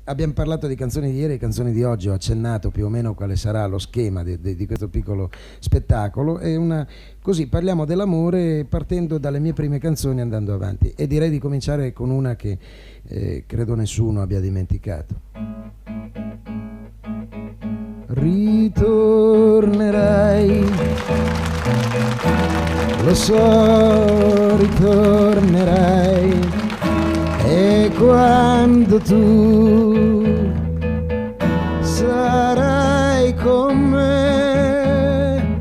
Abbiamo parlato di canzoni di ieri e canzoni di oggi, ho accennato più o meno quale sarà lo schema di questo piccolo spettacolo. Così parliamo dell'amore partendo dalle mie prime canzoni andando avanti, e direi di cominciare con una che credo nessuno abbia dimenticato. Ritornerai, lo so, ritornerai, e quando tu sarai con me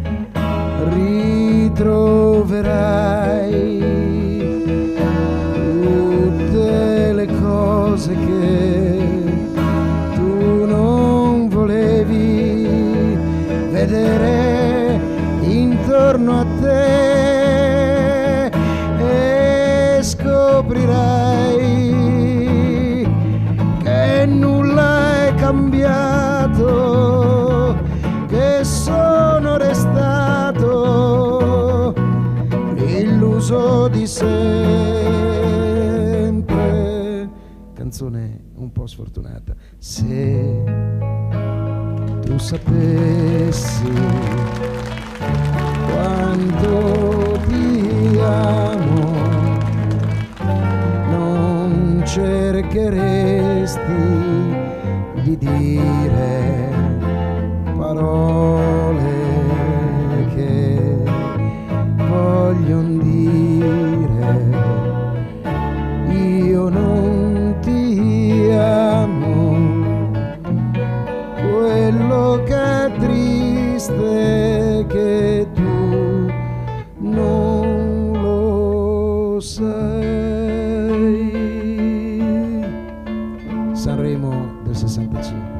ritroverai tutte le cose che tu non volevi vedere intorno a te, e scoprirai che nulla è cambiato, che sono restato illuso di sempre. Canzone un po' sfortunata. Se tu sapessi quanto ti amo, non cercheresti di dire parole che voglion dire io non ti amo. Quello che è triste è che tu non lo sai. Sanremo del 65.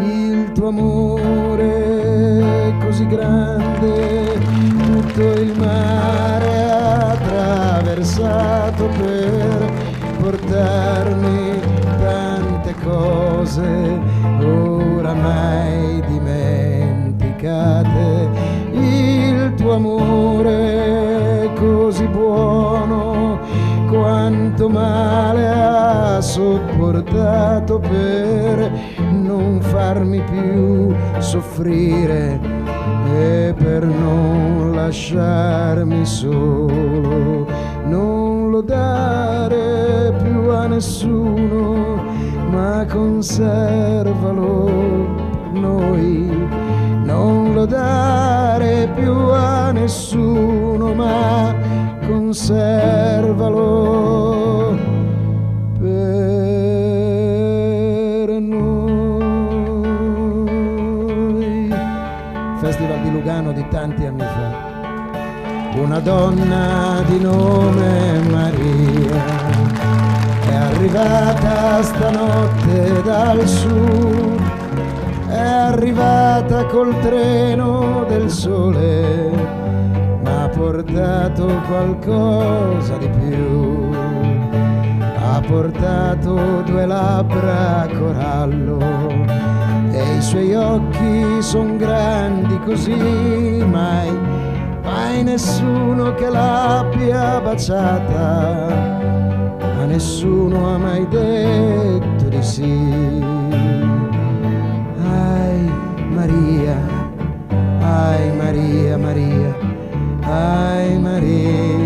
Il tuo amore è così grande, tutto il mare ha attraversato per portarmi tante cose oramai dimenticate. Il tuo amore è così buono, quanto male ha sopportato per non farmi più soffrire e per non lasciarmi solo. Non lo dare più a nessuno, ma conservalo per noi. Non lo dare più a nessuno, ma conservalo per noi. Festival di Lugano di tanti anni fa. Una donna di nome Maria è arrivata stanotte dal sud, è arrivata col treno del sole, ma ha portato qualcosa di più. Ha portato 2 labbra a corallo e i suoi occhi son grandi così, mai nessuno che l'abbia baciata, a nessuno ha mai detto di sì. Ai Maria, ai Maria, Maria, ai Maria.